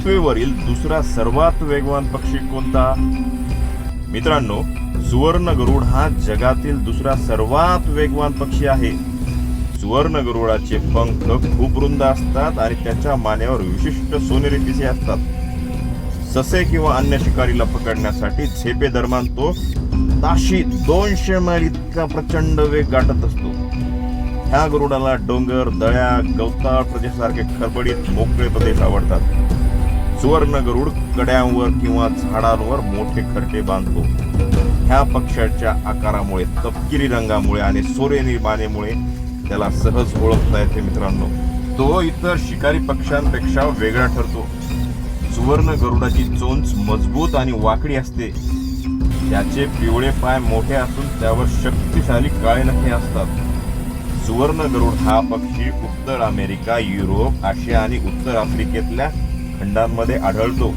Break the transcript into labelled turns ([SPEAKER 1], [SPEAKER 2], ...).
[SPEAKER 1] पृथ्वीवरील दुसरा सर्वात वेगवान पक्षी कोणता? मित्रांनो, सुवर्ण गरुड हा जगातील दुसरा सर्वात वेगवान पक्षी आहे. सुवर्ण गरुडाचे पंख खूप रुंद असतात आणि त्याच्या मानेवर विशिष्ट सोनेरी पिसे असतात. ससे किंवा अन्य शिकारीला पकडण्यासाठी झेपे दरम्यान तो ताशी 200 मैल इतका प्रचंड वेग गाठत असतो. ह्या गरुडाला डोंगर, दळ्या, गवताळ प्रदेशासारखे खडबडीत मोकळे प्रदेश आवडतात. सुवर्ण गरुड कड्यांवर किंवा झाडांवर मोठे घरटे बांधतो. ह्या पक्ष्याच्या आकारामुळे, तपकिरी रंगामुळे आणि सोनेरी मानेमुळे त्याला सहज ओळखता येते. मित्रांनो, तो इतर शिकारी पक्ष्यांपेक्षा वेगळा ठरतो. सुवर्ण गरुडाची चोंच मजबूत आणि वाकडी असते. त्याचे पिवळे पाय मोठे असून त्यावर शक्तिशाली काळे नखे असतात. सुवर्ण गरुड हा पक्षी उत्तर अमेरिका, युरोप, आशिया आणि उत्तर आफ्रिकेतल्या खंडांमध्ये आढळतो.